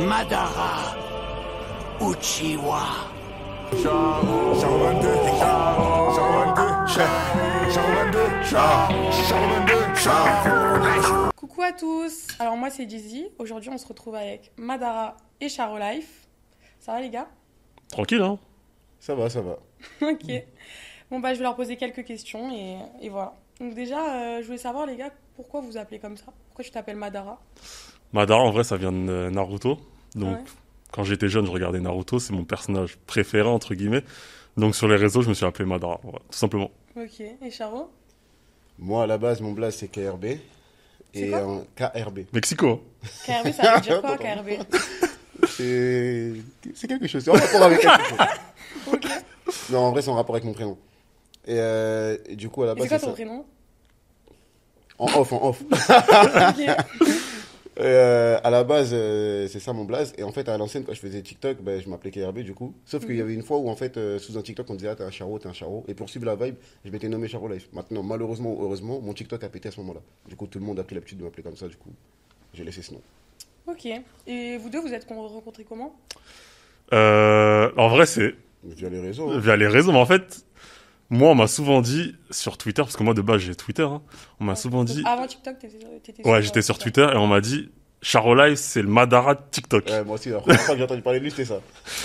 Madara Uchiwa. Charo 22, Charo. Coucou à tous, alors moi c'est Dizzy, aujourd'hui on se retrouve avec Madara et Charo Life. Ça va les gars? Tranquille, hein? Ça va, ça va. Ok. Bon bah je vais leur poser quelques questions et voilà. Donc déjà, je voulais savoir les gars, pourquoi vous vous appelez comme ça? Pourquoi tu t'appelles Madara? Madara, en vrai, ça vient de Naruto. Donc, Ouais. quand j'étais jeune, je regardais Naruto. C'est mon personnage préféré, entre guillemets. Donc, sur les réseaux, je me suis appelé Madara. Voilà, tout simplement. Ok, et Charo? Moi, à la base, mon blaze, c'est KRB. C'est Et quoi KRB. Mexico, hein? KRB, ça veut dire quoi KRB? C'est quelque chose. C'est en rapport avec quelque chose. Ok. Non, en vrai, c'est en rapport avec mon prénom. Et du coup, à la Et base, c'est quoi c'est ton ça. prénom? En off. Ok. À la base, c'est ça mon blaze. Et en fait, à l'ancienne, quand je faisais TikTok, ben, je m'appelais KRB du coup. Sauf qu'il y avait une fois où, en fait, sous un TikTok, on disait, ah, t'es un Charo, t'es un Charo. Et pour suivre la vibe, je m'étais nommé Charo Life. Maintenant, malheureusement ou heureusement, mon TikTok a pété à ce moment-là. Du coup, tout le monde a pris l'habitude de m'appeler comme ça. Du coup, j'ai laissé ce nom. Ok. Et vous deux, vous êtes rencontrés comment? En vrai, c'est Via les réseaux. Hein. via les réseaux. Mais en fait, moi, on m'a souvent dit sur Twitter, parce que moi, de base, j'ai Twitter. Hein, on m'a souvent dit... Avant TikTok, t'étais Ouais, j'étais sur Twitter et on m'a dit... Charo Life, c'est le Madara de TikTok. Ouais, moi aussi, la première fois que j'ai entendu parler de lui, c'était ça.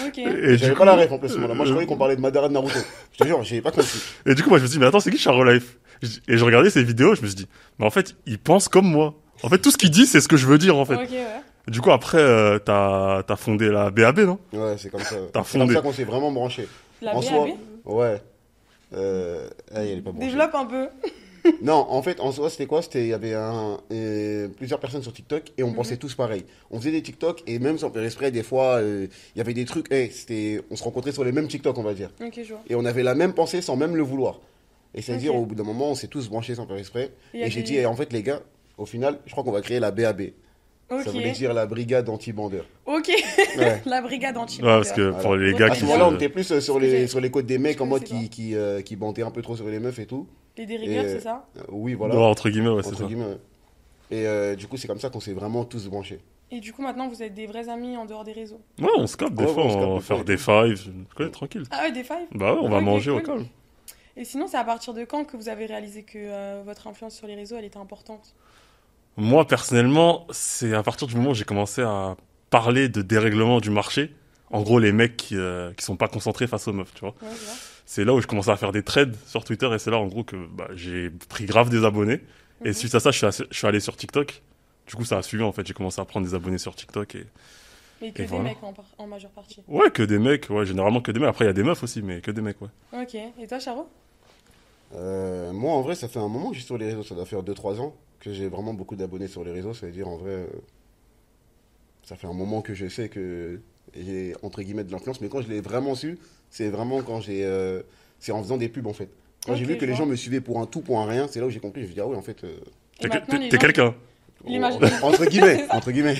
Ok. Et J'avais du pas la coup- ref en plus, ce moment-là. Moi, je croyais qu'on parlait de Madara de Naruto. Je te jure, j'ai pas compris. Et du coup, moi, je me suis dit, mais attends, c'est qui Charo Life? Et je regardais ses vidéos, je me suis dit, mais en fait, il pense comme moi. En fait, tout ce qu'il dit, c'est ce que je veux dire, en fait. Ok, ouais. Du coup, après, t'as fondé la BAB, non? Ouais, c'est comme ça. T'as C'est comme fondé. ça qu'on s'est vraiment branché. La En BAB? soi, ouais. Elle est pas branchée. Développe un peu. Non, en fait, en soi, c'était quoi? Il y avait plusieurs personnes sur TikTok et on pensait tous pareil. On faisait des TikTok et même sans faire exprès, des fois, il y avait des trucs. On se rencontrait sur les mêmes TikTok, on va dire. Ok, je vois. Et on avait la même pensée sans même le vouloir. Et c'est-à-dire, Ok. au bout d'un moment, on s'est tous branchés sans faire exprès. Il y a Et j'ai des- dit, en fait, les gars, au final, je crois qu'on va créer la BAB. Ok. Ça voulait dire la brigade anti-bandeur. Ok. Ouais. La brigade anti Ouais, parce que pour les gars À qui... ce moment-là, on se- était plus sur que j'ai- les côtes des mecs en mode c'est qui bandaient un peu trop sur les meufs et tout. Les dérigueurs, Et, c'est ça? Oui, voilà. Ouais, entre guillemets, ouais, c'est Entre ça. guillemets. Ouais. Et du coup, c'est comme ça qu'on s'est vraiment tous branchés. Et du coup, maintenant, vous êtes des vrais amis en dehors des réseaux. Ouais, on se capte des Ouais, fois, on se capte on va des fois faire et des tout. fives, tranquille. Ah ouais, des fives? Bah ouais, on va Ok, manger au cool. calme. Et sinon, c'est à partir de quand que vous avez réalisé que votre influence sur les réseaux, elle était importante? Moi, personnellement, c'est à partir du moment où j'ai commencé à parler de dérèglement du marché. En gros, les mecs qui sont pas concentrés face aux meufs, tu vois. Ouais, je vois. C'est là où je commençais à faire des trades sur Twitter et c'est là, en gros, que bah, j'ai pris grave des abonnés. Et Mhm. suite à ça, je suis allé sur TikTok. Du coup, ça a suivi, en fait. J'ai commencé à prendre des abonnés sur TikTok et... Mais que Et des voilà. mecs en majeure partie. Ouais, que des mecs, ouais, généralement que des mecs. Après, il y a des meufs aussi, mais que des mecs, ouais. Ok. Et toi, Charo? Moi, en vrai, ça fait un moment que je suis sur les réseaux. Ça doit faire 2-3 ans que j'ai vraiment beaucoup d'abonnés sur les réseaux. Ça veut dire, en vrai, ça fait un moment que je sais que j'ai, entre guillemets, de l'influence. Mais quand je l'ai vraiment su, c'est vraiment quand c'est en faisant des pubs, en fait. Quand j'ai Ok, vu que je les vois. gens me suivaient pour un tout, pour un rien, c'est là où j'ai compris. Je me suis dit, ah ouais, en fait... Et maintenant, les T'es gens- quelqu'un. L'image- entre guillemets, entre guillemets.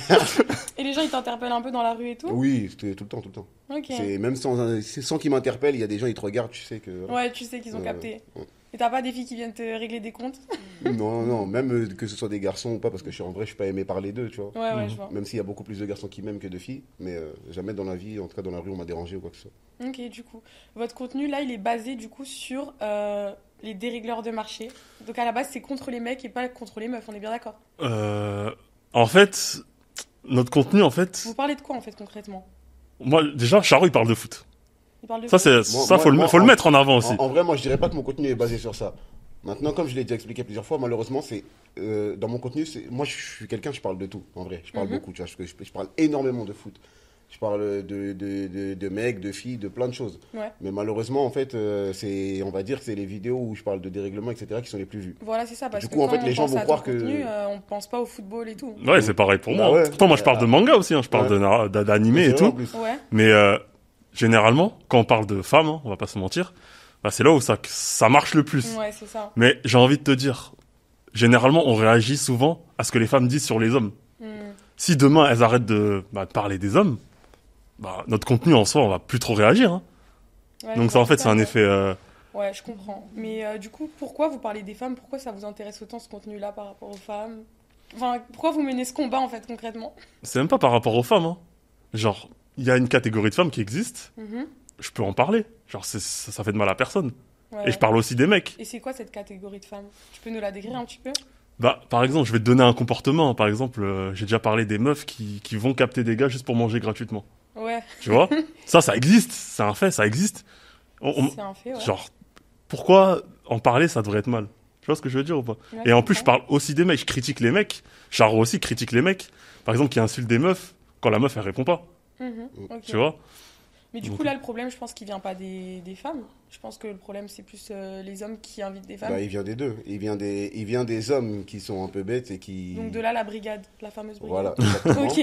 Et les gens, ils t'interpellent un peu dans la rue et tout? Oui, c'était tout le temps, tout le temps. Ok. C'est même sans qu'ils m'interpellent, il y a des gens, ils te regardent, tu sais que... Ouais, tu sais qu'ils ont capté. Et t'as pas des filles qui viennent te régler des comptes? Non, même que ce soit des garçons ou pas, parce que en vrai, je suis pas aimé par les deux, tu vois. Ouais, je vois. Même s'il y a beaucoup plus de garçons qui m'aiment que de filles, mais jamais dans la vie, en tout cas dans la rue, on m'a dérangé ou quoi que ce soit. Ok, du coup. Votre contenu, là, il est basé, du coup, sur les dérégleurs de marché. Donc, à la base, c'est contre les mecs et pas contre les meufs, on est bien d'accord? En fait, notre contenu, en fait... Vous parlez de quoi, en fait, concrètement? Moi, déjà, Charo, il parle de foot. Il parle de Ça, quoi? faut le mettre en avant aussi. En vrai, moi, je dirais pas que mon contenu est basé sur ça. Maintenant, comme je l'ai déjà expliqué plusieurs fois, malheureusement, c'est dans mon contenu, moi, je suis quelqu'un, je parle de tout, en vrai. Je parle beaucoup, tu vois, je parle énormément de foot. Je parle de mecs, de filles, de plein de choses. Ouais. Mais malheureusement, en fait, on va dire que c'est les vidéos où je parle de dérèglement, etc., qui sont les plus vues. Voilà, c'est ça. Parce Du que coup, en quand fait, on les gens pense vont à ton croire que- contenu, on pense pas au football et tout. Ouais, c'est pareil pour Bah moi. ouais. Pourtant, moi, je parle de manga aussi, hein. Je parle d'animé et C'est vrai, en tout. plus. Ouais. Mais généralement, quand on parle de femmes, hein, on va pas se mentir, bah, c'est là où ça marche le plus. Ouais, c'est ça. Mais j'ai envie de te dire, généralement, on réagit souvent à ce que les femmes disent sur les hommes. Hmm. Si demain, elles arrêtent de parler des hommes, bah, notre contenu en soi, on va plus trop réagir. Hein. Ouais, Donc je ça, en vois fait, tout c'est à un fait. effet... Ouais, je comprends. Mais du coup, pourquoi vous parlez des femmes? Pourquoi ça vous intéresse autant ce contenu-là par rapport aux femmes? Enfin, pourquoi vous menez ce combat, en fait, concrètement? C'est même pas par rapport aux femmes. Hein. genre, il y a une catégorie de femmes qui existe, Mhm. je peux en parler. Genre, ça fait de mal à personne. Ouais. Et je parle aussi des mecs. Et c'est quoi cette catégorie de femmes? Tu peux nous la décrire un petit peu? Bah, par exemple, je vais te donner un comportement. Par exemple, j'ai déjà parlé des meufs qui vont capter des gars juste pour manger gratuitement. Ouais, Tu vois? Ça existe. C'est un fait, ça existe. c'est un fait, ouais. Genre, pourquoi en parler, ça devrait être mal? Tu vois ce que je veux dire ou pas? Ouais, Et en plus, je comprends. parle aussi des mecs. Je critique les mecs. Charo aussi critique les mecs. Par exemple, qui insultent des meufs quand la meuf, elle répond pas. Mhm, ok. Tu vois? Mais du Donc- coup, là, le problème, je pense qu'il vient pas des femmes. Je pense que le problème, c'est plus les hommes qui invitent des femmes. Bah, il vient des deux. Il vient des hommes qui sont un peu bêtes et qui. Donc de là, la brigade, la fameuse brigade. Voilà, exactement. Ok.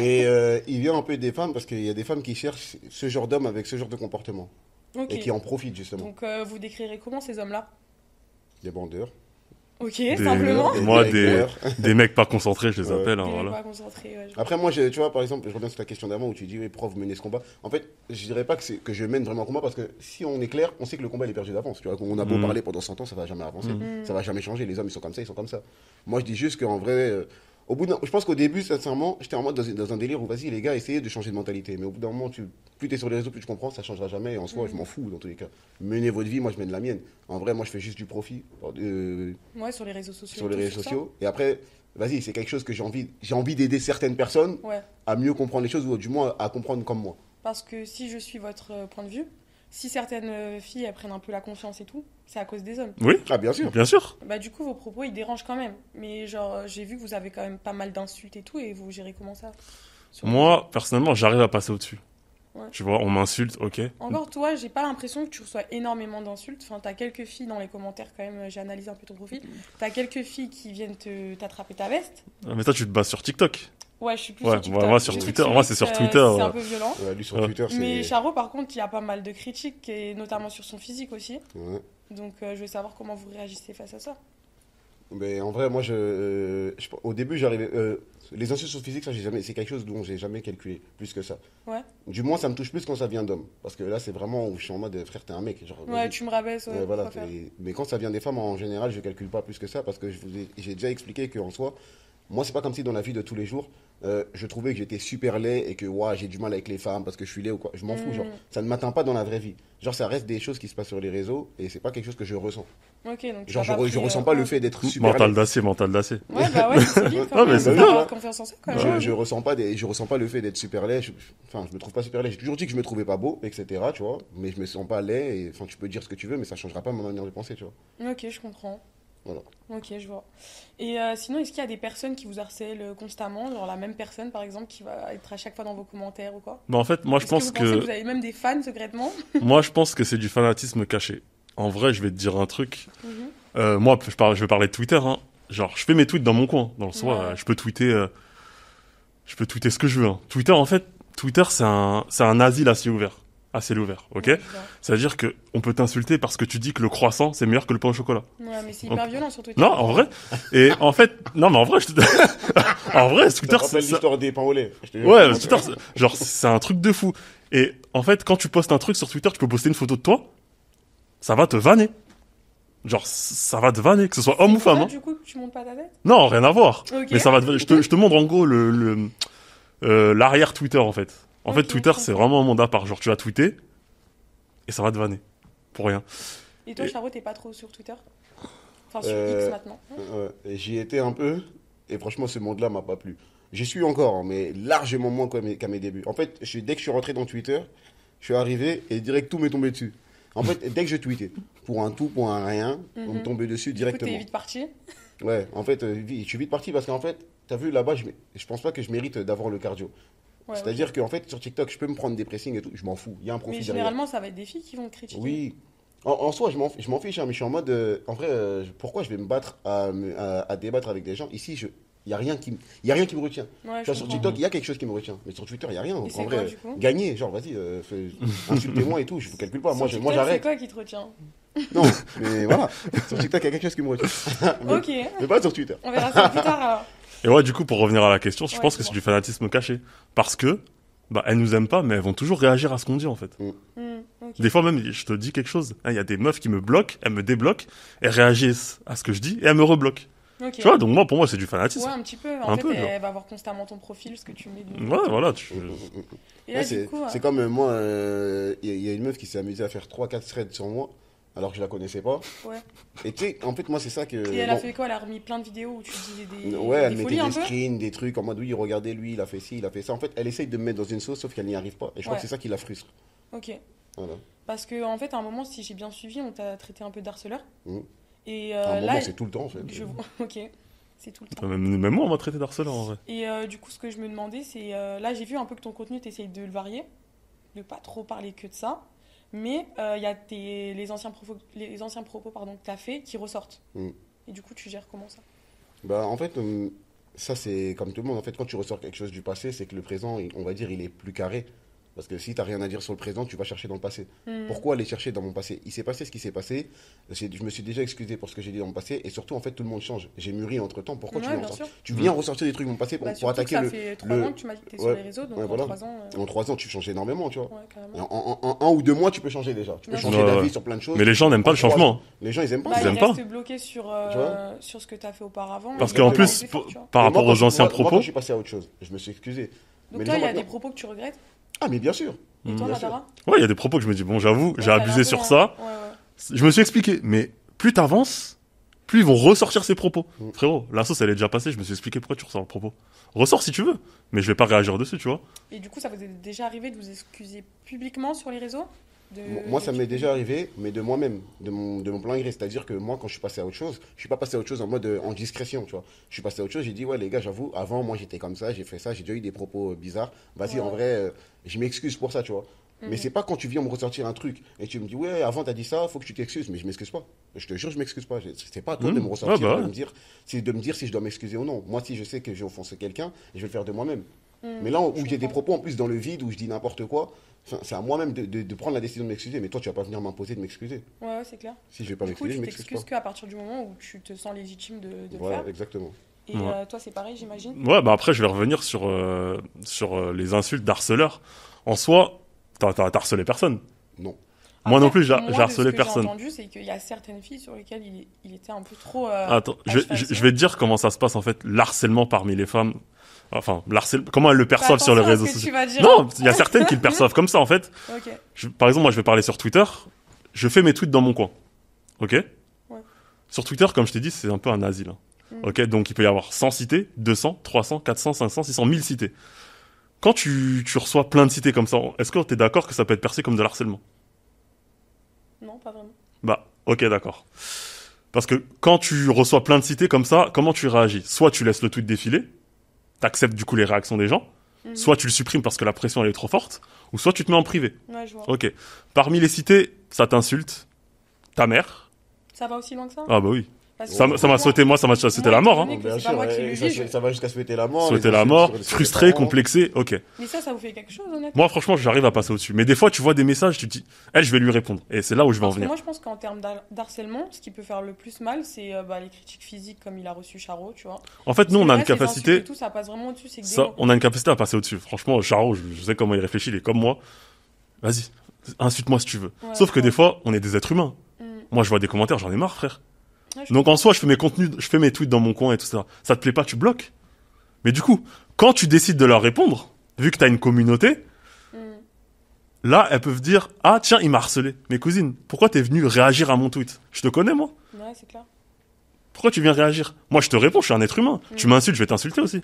Mais il vient un peu des femmes parce qu'il y a des femmes qui cherchent ce genre d'homme avec ce genre de comportement. Ok. Et qui en profitent justement. Donc vous décrirez comment ces hommes-là? Des bandeurs. Ok, simplement. Moi, directeurs. des mecs pas concentrés, je les Ouais. appelle. hein, Des mecs voilà. pas concentrés, ouais, je- Après, moi, tu vois, par exemple, je reviens sur ta question d'avant où tu dis, oui, pourquoi vous menez ce combat. En fait, je dirais pas que je mène vraiment un combat parce que si on est clair, on sait que le combat il est perdu d'avance. Tu vois, on a beau Mhm. parler pendant 100 ans, ça va jamais avancer. Mhm. Ça va jamais changer. Les hommes, ils sont comme ça, ils sont comme ça. Moi, je dis juste qu'en vrai, je pense qu'au début, sincèrement, j'étais en mode dans un délire où, vas-y, les gars, essayez de changer de mentalité. Mais au bout d'un moment, plus tu es sur les réseaux, plus tu comprends, ça changera jamais. Et en soi, je m'en fous dans tous les cas. Menez votre vie, moi, je mène la mienne. En vrai, moi, je fais juste du profit Ouais, sur les réseaux sociaux. sur et les tout, réseaux sur ça. sociaux. Et après, vas-y, c'est quelque chose que j'ai envie d'aider certaines personnes Ouais. à mieux comprendre les choses ou du moins à comprendre comme moi. Parce que si je suis votre point de vue, si certaines filles elles prennent un peu la confiance et tout, c'est à cause des hommes. Oui, Ah, bien sûr. bien sûr. Bah du coup vos propos ils dérangent quand même. Mais genre j'ai vu que vous avez quand même pas mal d'insultes et tout et vous gérez comment ça? Sur- Moi, personnellement, j'arrive à passer au-dessus. Ouais. Tu vois, on m'insulte, ok. Encore toi, j'ai pas l'impression que tu reçois énormément d'insultes. Enfin, t'as quelques filles dans les commentaires quand même, j'ai analysé un peu ton profil. T'as quelques filles qui viennent t'attraper ta veste. Mais toi, tu te bases sur TikTok. Ouais, je suis plus Ouais, sur TikTok. moi, sur Je Twitter, sais moi, c'est sur que Twitter, C'est ouais. un peu violent. Lui sur Ouais. Twitter, c'est. Mais Charo, par contre, il y a pas mal de critiques, et notamment sur son physique aussi. Ouais. Donc, je veux savoir comment vous réagissez face à ça. Mais en vrai, moi, au début, j'arrivais. Les insultes sur le physique, ça, c'est quelque chose dont j'ai jamais calculé plus que ça. Ouais. Du moins, ça me touche plus quand ça vient d'hommes. Parce que là, c'est vraiment où je suis en mode frère, t'es un mec. Genre, Ouais, tu me rabaisses. Ouais, voilà, pourquoi faire mais quand ça vient des femmes, en général, je calcule pas plus que ça parce que j'ai déjà expliqué qu'en soi, moi, c'est pas comme si dans la vie de tous les jours, je trouvais que j'étais super laid et que ouah, j'ai du mal avec les femmes parce que je suis laid ou quoi. Je m'en fous, genre, ça ne m'atteint pas dans la vraie vie. Genre, ça reste des choses qui se passent sur les réseaux et c'est pas quelque chose que je ressens. Ok, donc tu Genre, l'as pas je pris, ressens pas le ouais. fait d'être super Mental laid. d'acier, mental d'acier. Ouais, bah ouais, c'est solide quand Non, mais même. c'est Faut bien, avoir hein. confiance en ça quand même. Je ressens pas je ressens pas le fait d'être super laid. Enfin, je me trouve pas super laid. J'ai toujours dit que je me trouvais pas beau, etc. Tu vois. Mais je me sens pas laid. Et enfin, tu peux dire ce que tu veux, mais ça changera pas ma manière de penser, tu vois. Ok, je comprends. Voilà. Ok, je vois. Et sinon, est-ce qu'il y a des personnes qui vous harcèlent constamment, genre la même personne par exemple qui va être à chaque fois dans vos commentaires ou quoi? Bah, en fait, moi, je Est-ce pense vous pensez que vous avez même des fans secrètement? moi, je pense que c'est du fanatisme caché. En vrai, je vais te dire un truc. Mhm. Moi, je vais parler de Twitter. Hein. Genre, je fais mes tweets dans mon coin. Dans le soi, Ouais. je peux tweeter ce que je veux. Hein. Twitter, en fait, Twitter, c'est un asile à ciel ouvert. À ciel ouvert, ok? Ouais, je vois. C'est-à-dire que on peut t'insulter parce que tu dis que le croissant, c'est meilleur que le pain au chocolat. Ouais, mais c'est hyper violent sur Twitter. Non, en vrai. Et en fait, non, mais en vrai, en vrai, Ça Twitter, me rappelle l'histoire des pains au lait. Je te jure. ouais, Twitter, genre, c'est un truc de fou. Et en fait, quand tu postes un truc sur Twitter, tu peux poster une photo de toi, ça va te vanner. Genre, ça va te vanner, que ce soit homme ou Pourquoi, femme. Hein. du coup, tu montes pas ta tête? Non, rien à voir. Ok. Mais ça va te... je te montre en gros l'arrière Twitter, en fait. En fait, Ok, Twitter, je c'est comprends. vraiment un monde à part. Genre, tu vas tweeter, et ça va te vanner. Pour rien. Et toi, Et- Charo, t'es pas trop sur Twitter? Enfin, sur Euh, X maintenant. J'y étais un peu, et franchement, ce monde-là m'a pas plu. J'y suis encore, hein, mais largement moins qu'à mes débuts. En fait, dès que je suis rentré dans Twitter, je suis arrivé et direct tout m'est tombé dessus. En fait, dès que je tweetais, pour un tout, pour un rien, on me tombait dessus Du coup, directement. t'es vite parti. Ouais, en fait, je suis vite parti parce qu'en fait, t'as vu là-bas, je pense pas que je mérite d'avoir le cardio. Ouais, C'est-à-dire qu'en fait, sur TikTok, je peux me prendre des pressings et tout, je m'en fous. Il y a un ok. profit Mais derrière. généralement, ça va être des filles qui vont te critiquer. Oui. En soi, je m'en fiche, hein, mais je suis en mode. En vrai, pourquoi je vais me battre à débattre avec des gens? Ici, il n'y a rien qui me retient. Ouais, Tu vois, sur comprends. TikTok, il y a quelque chose qui me retient. Mais sur Twitter, il n'y a rien. Et c'est En quoi, vrai, du coup gagner, genre, vas-y, insultez-moi et tout, je ne vous calcule pas. Sur Moi, TikTok, j'arrête. C'est quoi qui te retient? Non, mais voilà. Sur TikTok, il y a quelque chose qui me retient. mais, Ok, mais pas sur Twitter. on verra ça plus tard alors. Et ouais, du coup, pour revenir à la question, je Ouais, pense que dis-moi. c'est du fanatisme caché. Parce que, bah, elles nous aiment pas, mais elles vont toujours réagir à ce qu'on dit, en fait. Ok. Des fois même, je te dis quelque chose, hein, il y a des meufs qui me bloquent, elles me débloquent, elles réagissent à ce que je dis et elles me rebloquent. Ok. Tu vois, donc moi, pour moi, c'est du fanatisme. Ouais, un petit peu. En Un fait, peu, genre. elle va voir constamment ton profil, ce que tu mets. Ouais, voilà. Et là, Ouais, du coup, c'est comme moi, il y a une meuf qui s'est amusée à faire 3-4 threads sur moi, alors que je la connaissais pas. ouais. Et tu sais, en fait, moi, c'est ça que. Et elle a bon, fait quoi? Elle a remis plein de vidéos où tu disais des, ouais, elle des mettait folies un des peu? screens, des trucs en mode oui, regardez lui, il a fait ci, il a fait ça. En fait, elle essaye de me mettre dans une sauce, sauf qu'elle n'y arrive pas. Et je crois Ouais. que c'est ça qui la frustre. Ok. Voilà. Parce que, en fait, à un moment, si j'ai bien suivi, on t'a traité un peu d'harceleur. Mhm. Et À un là, moment, c'est tout le temps, en fait. Ok. C'est tout le temps. Même moi, on m'a traité d'harceleur, en vrai. Et du coup, ce que je me demandais, c'est. Là, j'ai vu un peu que ton contenu, t'essayes de le varier, de pas trop parler que de ça. Mais il y a les anciens propos pardon, que t'as fait qui ressortent. Mhm. Et du coup, tu gères comment ça? Bah, en fait, ça, c'est comme tout le monde. En fait, quand tu ressors quelque chose du passé, c'est que le présent, on va dire, il est plus carré. Parce que si tu n'as rien à dire sur le présent, tu vas chercher dans le passé. Pourquoi aller chercher dans mon passé? Il s'est passé ce qui s'est passé. Je me suis déjà excusé pour ce que j'ai dit dans mon passé. Et surtout, en fait, tout le monde change. J'ai mûri entre temps. Pourquoi Ouais, tu viens bien ressortir? sûr. Tu viens ressortir des trucs de mon passé Bah, pour surtout que attaquer ça le. fait 3 le- ans que tu m'as dit que t'es sur Ouais, les réseaux, donc ouais, en voilà. 3 ans. En 3 ans, tu changes énormément, tu vois. Ouais, carrément. Et en 1 ou 2 mois, tu peux changer déjà. Tu peux Ouais. changer Ouais, d'avis ouais. sur plein de choses. Mais les gens n'aiment pas En le 3 changement. ans. Les gens, ils aiment pas. Bah, Ils ils aiment pas. restent bloqués sur vois ce que tu as fait auparavant. Parce Ils qu'en font plus, des efforts, tu vois. par Et rapport moi, aux anciens moi, quand propos, je suis passé à autre chose, je me suis excusé. Donc Mais toi, les il y gens a des maintenant- propos que tu regrettes. Ah, mais bien sûr. Et toi, Bien sûr. Madara? ouais, il y a des propos que je me dis, bon, j'avoue, j'ai Ouais, t'as abusé un sur peu, ça. Ouais, ouais. Je me suis expliqué, mais plus t'avances, plus ils vont ressortir ces propos. Mm. Frérot, la sauce, elle est déjà passée, je me suis expliqué pourquoi tu ressors le propos. Ressors si tu veux, mais je vais pas réagir dessus, tu vois. Et du coup, ça vous est déjà arrivé de vous excuser publiquement sur les réseaux? Moi, ça m'est déjà arrivé, mais de moi-même, de mon plein gré. C'est-à-dire que moi, quand je suis passé à autre chose, je suis pas passé à autre chose en mode en discrétion, tu vois. Je suis passé à autre chose, j'ai dit, ouais, les gars, j'avoue, avant, moi, j'étais comme ça, j'ai fait ça, j'ai déjà eu des propos bizarres. Vas-y, Ouais. en vrai, je m'excuse pour ça, tu vois. Mais c'est pas quand tu viens me ressortir un truc et tu me dis, ouais, avant, t'as dit ça, faut que tu t'excuses. Mais je m'excuse pas. Je te jure, je m'excuse pas. C'est pas à toi de me ressortir, Ouais, bah de ouais. me dire, c'est de me dire si je dois m'excuser ou non. Moi, si je sais que j'ai offensé quelqu'un, je vais le faire de moi-même. Mais là, où j'ai des propos en plus dans le vide, où je dis n'importe quoi, c'est à moi-même de prendre la décision de m'excuser. Mais toi, tu vas pas venir m'imposer de m'excuser. Ouais, ouais, c'est clair. Si je vais pas Du coup, m'excuser, je tu m'excuse pas. t'excuses qu'à partir du moment où tu te sens légitime de le Voilà, faire. exactement. Et Ouais. toi, c'est pareil, j'imagine? Ouais, bah après, je vais revenir sur les insultes d'harceleurs. En soi, t'as harcelé personne. Non. Moi non Après, plus, j'ai moi, de harcelé ce que personne. J'ai entendu, c'est qu'il y a certaines filles sur lesquelles il était un peu trop. Attends, à je cheval sur vais te dire comment ça se passe en fait, l'harcèlement parmi les femmes. Enfin, comment elles le perçoivent sur les attention à ce réseaux que sociaux. tu vas dire. Non, il y a certaines qui le perçoivent comme ça en fait. Ok. Par exemple, moi je vais parler sur Twitter, je fais mes tweets dans mon coin. Ok? Sur Twitter, comme je t'ai dit, c'est un peu un asile. Ok? Donc il peut y avoir 100 cités, 200, 300, 400, 500, 600, 1000 cités. Quand tu reçois plein de cités comme ça, est-ce que tu es d'accord que ça peut être perçu comme de l'harcèlement? Non, pas vraiment. Bah, ok, d'accord. Parce que quand tu reçois plein de cités comme ça, comment tu réagis? Soit tu laisses le tweet défiler, t'acceptes du coup les réactions des gens, soit tu le supprimes parce que la pression elle est trop forte, ou soit tu te mets en privé. Ouais, je vois. Ok. Parmi les cités, ça t'insulte, ta mère. Ça va aussi loin que ça? Ah bah oui. Parce que Ça m'a franchement, sauté, moi ça m'a sauté moi, la mort. étant Hein. donné que c'est pas moi qui le vis, ça va jusqu'à souhaiter la mort. Sauter les la insultes mort, sur les frustré, parents. complexé, ok. Mais ça vous fait quelque chose, honnêtement? Moi franchement j'arrive à passer au-dessus. Mais des fois tu vois des messages, tu te dis, elle je vais lui répondre. Et c'est là où je vais en Parce que venir. moi, je pense qu'en termes d'harcèlement, ce qui peut faire le plus mal, c'est les critiques physiques comme il a reçu Charo, tu vois. En fait, nous on a une capacité... Et tout, ça passe vraiment au-dessus, c'est que des Ça, mots. on a une capacité à passer au-dessus. Franchement, Charo, je sais comment il réfléchit, il est comme moi. Vas-y, insulte-moi si tu veux. Ouais, Sauf que ouais. des fois, on est des êtres humains. Mm. Moi, je vois des commentaires, j'en ai marre, frère. Ouais, je Donc en soi, je fais mes contenus, je fais mes tweets dans mon coin et tout ça. Ça te plaît pas, tu bloques. Mais du coup, quand tu décides de leur répondre, vu que t'as une communauté, Mm. là, elles peuvent dire, ah tiens, il m'a harcelé. Mais cousine, pourquoi t'es venu réagir à mon tweet? Je te connais, moi. Ouais, c'est clair. Pourquoi tu viens réagir? Moi, je te réponds, je suis un être humain. Tu m'insultes, je vais t'insulter aussi.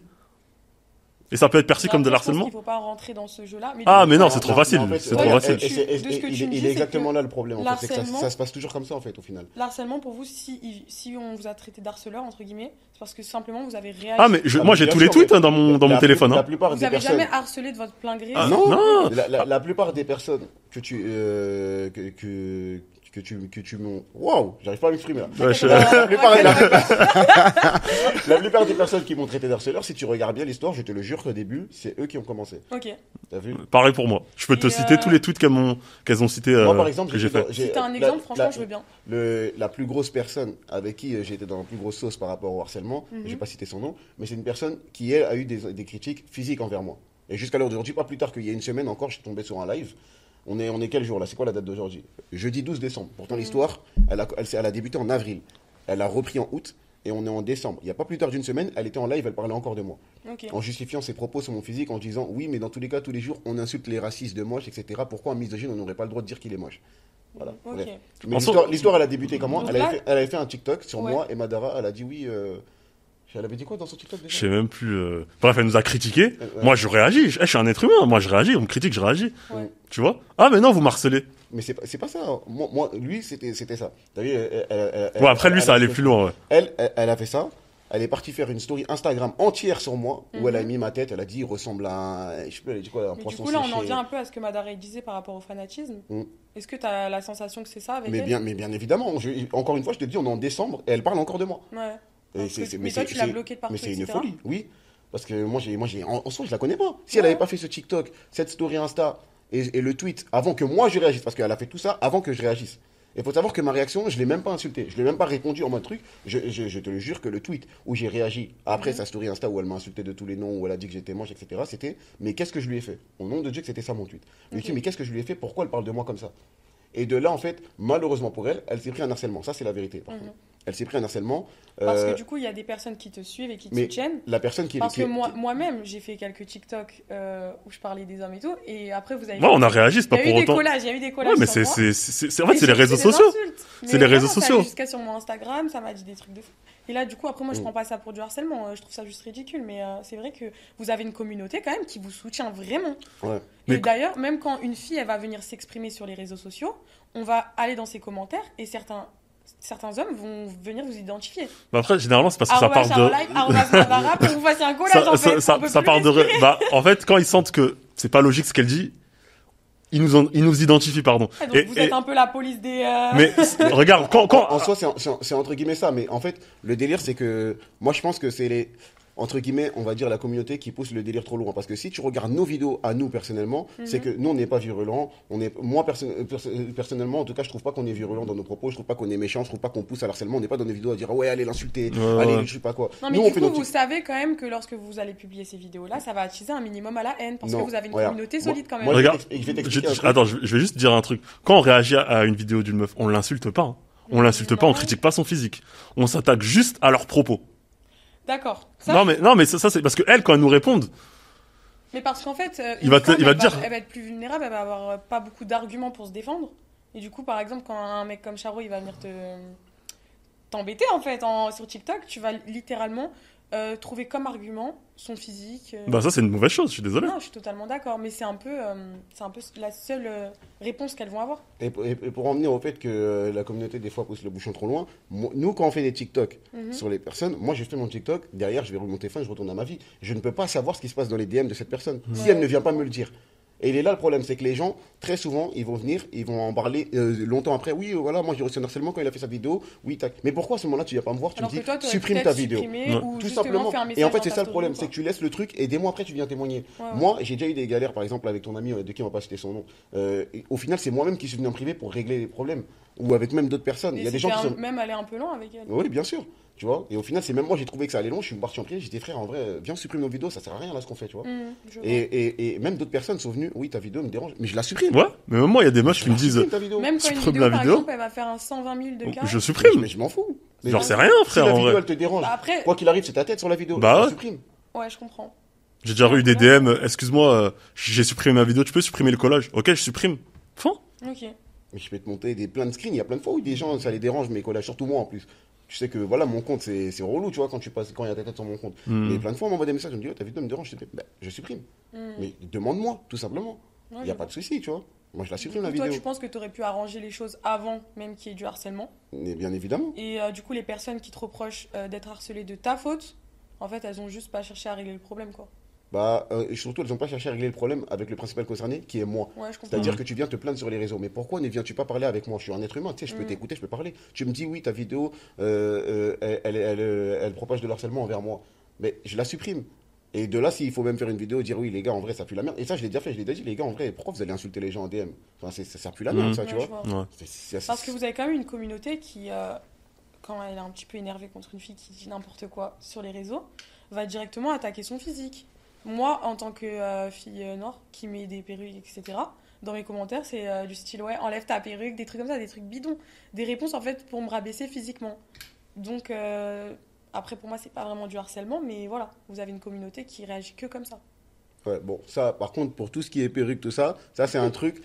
Et ça peut être perçu Mais comme de après, je pense l'harcèlement. qu'il faut pas rentrer dans ce jeu-là. Ah, du mais coup, non, c'est trop facile. en fait, C'est trop facile. de ce que tu me dis, Il c'est est exactement que là le problème. En fait, c'est que l'harcèlement- ça se passe toujours comme ça, en fait, au final. L'harcèlement, pour vous, si on vous a traité d'harceleur, entre guillemets, c'est parce que simplement vous avez réagi. Ah, mais moi, j'ai bien tous les sûr, tweets mais hein, dans mon téléphone. La Hein. plupart Vous des avez personnes. jamais harcelé de votre plein gré? Ah, Non, non. La plupart des personnes que tu m'ont. Waouh, j'arrive pas à m'exprimer là. Ouais, je- La plupart, Ouais, la plupart des personnes qui m'ont traité d'harceleur, si tu regardes bien l'histoire, je te le jure qu'au début, c'est eux qui ont commencé. Ok. T'as vu? Pareil pour moi. Je peux te Et, citer tous les tweets qu'elles ont cités Moi, par exemple, que j'ai fait. Si t'as un exemple, franchement, je veux bien. La plus grosse personne avec qui j'ai été dans la plus grosse sauce par rapport au harcèlement, je vais pas citer son nom, mais c'est une personne qui, elle, a eu des critiques physiques envers moi. Et jusqu'à l'heure d'aujourd'hui, pas plus tard qu'il y a une semaine encore, je suis tombé sur un live. On est quel jour là? C'est quoi la date d'aujourd'hui? Jeudi 12 décembre. Pourtant, l'histoire, elle a débuté en avril. Elle a repris en août. et on est en décembre. Il n'y a pas plus tard d'une semaine, elle était en live, elle parlait encore de moi. Ok. En justifiant ses propos sur mon physique, en disant oui, mais dans tous les cas, tous les jours, on insulte les racistes de moche, etc. Pourquoi un misogyne, on n'aurait pas le droit de dire qu'il est moche? Voilà. Ok. Bref. Mais En l'histoire, elle a débuté comment? Donc Elle là- avait fait un TikTok sur Ouais. moi et Madara, elle a dit oui. Elle avait dit quoi dans son TikTok déjà? Je sais même plus. Bref, elle nous a critiqué. Ouais. Moi, je réagis. Je suis un être humain. Moi, je réagis. On me critique, je réagis. Ouais. Tu vois? Ah, mais non, vous m'harcelez. Mais c'est pas ça. Moi, lui, c'était ça. T'as vu, Ouais, après, lui, ça allait plus loin, ouais. Elle a fait ça. Elle est partie faire une story Instagram entière sur moi où elle a Mhm. mis ma tête. Elle a dit il ressemble à un, je sais plus, elle a dit quoi, un Mais du poisson coup, là, on en séché. vient un peu à ce que Madara disait par rapport au fanatisme. Mm. Est-ce que tu as la sensation que c'est ça avec Mais elle? bien évidemment. Encore une fois, je te dis, on est en décembre et elle parle encore de moi. Ouais. Et Parce que- mais toi, tu l'as bloquée de partout, Mais c'est une etc. folie, oui. Parce que en soi, je la connais pas. Si elle n'avait pas fait ce TikTok, cette story Insta et le tweet avant que moi je réagisse, parce qu'elle a fait tout ça avant que je réagisse. Il faut savoir que ma réaction, je l'ai même pas insultée. Je l'ai même pas répondu en mode truc. Je te le jure que le tweet où j'ai réagi après sa story Insta où elle m'a insulté de tous les noms, où elle a dit que j'étais moche, etc. C'était mais qu'est-ce que je lui ai fait? Au nom de Dieu que c'était ça mon tweet. Je lui ai dit mais qu'est-ce que je lui ai fait? Pourquoi elle parle de moi comme ça? Et de là, en fait, malheureusement pour elle, elle s'est pris un harcèlement. Ça, c'est la vérité. Par contre. Elle s'est pris un harcèlement. Parce que du coup, il y a des personnes qui te suivent et qui te mais soutiennent. la personne qui Parce qui- que moi-même, j'ai fait quelques TikTok où je parlais des hommes et tout. Et après, vous avez Ouais, on a réagi, c'est il pas y a pour eu des autant. collages, il y a eu des collages. Ouais, mais sur moi. en fait, c'est Et les j'ai réseaux reçu des sociaux. insultes. C'est Mais les réseaux vraiment, ça sociaux. allait jusqu'à sur mon Instagram, ça m'a dit des trucs de fou. Et là, du coup, après, moi, je prends pas ça pour du harcèlement. Je trouve ça juste ridicule. Mais c'est vrai que vous avez une communauté quand même qui vous soutient vraiment. Ouais. Et Mais- d'ailleurs, même quand une fille, elle va venir s'exprimer sur les réseaux sociaux, on va aller dans ses commentaires et certains hommes vont venir vous identifier. Bah après, généralement, c'est parce que ça part de. Madara, pour que vous fassiez un collage, en fait. On peut Ça plus part de. respirer. Bah, en fait, quand ils sentent que c'est pas logique ce qu'elle dit, ils nous identifient, pardon. Ouais, donc vous êtes un peu la police des... Mais regarde, En soi, c'est entre guillemets ça. Mais en fait, le délire, c'est que moi, je pense que c'est les. Entre guillemets, on va dire la communauté qui pousse le délire trop loin. Parce que si tu regardes nos vidéos à nous personnellement, c'est que nous, on n'est pas virulents. Moi, personnellement, en tout cas, je trouve pas qu'on est virulent dans nos propos. Je trouve pas qu'on est méchant. Je trouve pas qu'on pousse à l'harcèlement. On n'est pas dans des vidéos à dire ouais, allez l'insulter, Ouais, allez, ouais. je sais pas quoi. Non, mais nous, du on fait coup, notre vous truc. savez quand même que lorsque vous allez publier ces vidéos-là, ça va attiser un minimum à la haine. Parce que Non, vous avez une regarde, communauté moi- solide quand même. moi, Regarde, je vais t'expliquer un truc. attends, je vais juste dire un truc. Quand on réagit à une vidéo d'une meuf, on l'insulte pas. Hein. On l'insulte pas, on Non. critique pas son physique. On s'attaque juste à leurs propos. D'accord. Ça, Non, mais ça c'est parce que elle, quand elle nous répondent, Mais parce qu'en fait, Il va une te- femme, il va elle te dire. Elle va être plus vulnérable, elle va avoir pas beaucoup d'arguments pour se défendre. Et du coup, par exemple, quand un mec comme Charo, il va venir t'embêter en fait sur TikTok, tu vas littéralement trouver comme argument son physique. bah ça c'est une mauvaise chose. Je suis désolé. Non, je suis totalement d'accord, mais c'est un peu la seule réponse qu'elles vont avoir. Et pour en venir au fait que la communauté des fois pousse le bouchon trop loin, nous quand on fait des TikTok sur les personnes, moi j'ai fait mon TikTok, derrière je vais remonter mon téléphone, je retourne à ma vie. Je ne peux pas savoir ce qui se passe dans les DM de cette personne si Ouais. elle ne vient pas me le dire. Et il est là le problème, c'est que les gens, très souvent, ils vont venir, ils vont en parler longtemps après. Oui, voilà, moi j'ai reçu un harcèlement quand il a fait sa vidéo. Oui, tac. Mais pourquoi à ce moment-là tu viens pas me voir, tu Alors me dis que toi, tu supprime ta vidéo. Ouais. Ou Tout justement simplement. faire un message Et en fait, dans c'est ta ça le story, problème, quoi. c'est que tu laisses le truc et des mois après, tu viens témoigner. Ouais, ouais. Moi, j'ai déjà eu des galères, par exemple, avec ton ami, de qui on va pas citer son nom. Et au final, c'est moi-même qui suis venu en privé pour régler les problèmes. Ou avec même d'autres personnes. Il y a des gens qui sont. même aller un peu loin avec elle. Oui, bien sûr. Tu vois. Et au final, c'est même moi, j'ai trouvé que ça allait long. Je suis parti en privé. J'ai dit, frère, en vrai, viens supprimer nos vidéos. Ça sert à rien là ce qu'on fait, tu vois. Je vois. Et même d'autres personnes sont venues. Oui, ta vidéo me dérange. Mais je la supprime. Ouais, mais même moi il y a des meufs qui me disent Supprime ta vidéo. Même quand une supprime vidéo, la par vidéo. exemple, elle va faire un 120 000 de cas. je Mais supprime. je m'en fous. Mais Genre non. c'est rien, Si frère, la en vidéo, vrai. elle te dérange. Bah, après, Quoi qu'il arrive, c'est ta tête sur la vidéo. Bah Je la ouais. supprime. ouais, je comprends. J'ai déjà eu des DM. Excuse-moi, j'ai supprimé ma vidéo. Tu peux supprimer le collage? Ok, je supprime. Fin. Ok. Mais je peux te monter plein de screens. Il y a plein de fois où des gens, ça les dérange, mes collages, surtout moi en plus. Tu sais que voilà, mon compte, c'est relou, tu vois, quand il y a ta tête sur mon compte. Mais plein de fois, on m'envoie des messages, on me dit, oh, ta vidéo me dérange. Je supprime. Mais demande-moi, tout simplement. Ouais, Il n'y je a pas vois. de souci, tu vois. Moi, je la supprime la Toi, vidéo. tu penses que tu aurais pu arranger les choses avant même qu'il y ait du harcèlement. Mais bien évidemment. Et du coup, les personnes qui te reprochent d'être harcelées de ta faute, en fait, elles ont juste pas cherché à régler le problème, quoi. Et surtout, elles n'ont pas cherché à régler le problème avec le principal concerné, qui est moi. Ouais, je comprends. C'est-à-dire que tu viens te plaindre sur les réseaux. Mais pourquoi ne viens-tu pas parler avec moi? Je suis un être humain, tu sais, je peux t'écouter, je peux parler. Tu me dis, oui, ta vidéo, elle propage de l'harcèlement envers moi. Mais je la supprime. Et de là, s'il faut même faire une vidéo, dire, oui, les gars, en vrai, ça pue la merde. Et ça, je l'ai déjà fait, je l'ai déjà dit, les gars, en vrai, pourquoi vous allez insulter les gens en DM? Enfin, ça pue la merde, ça, tu Ouais, vois. je vois. Ouais. Parce que vous avez quand même une communauté qui, quand elle est un petit peu énervée contre une fille qui dit n'importe quoi sur les réseaux, va directement attaquer son physique. Moi, en tant que fille noire qui met des perruques, etc., dans mes commentaires, c'est du style ouais, enlève ta perruque, des trucs comme ça, des trucs bidons. Des réponses en fait pour me rabaisser physiquement. Donc, Après, pour moi, c'est pas vraiment du harcèlement, mais voilà, vous avez une communauté qui réagit que comme ça. Ouais, bon, ça, par contre, pour tout ce qui est perruque, tout ça, ça, c'est un truc.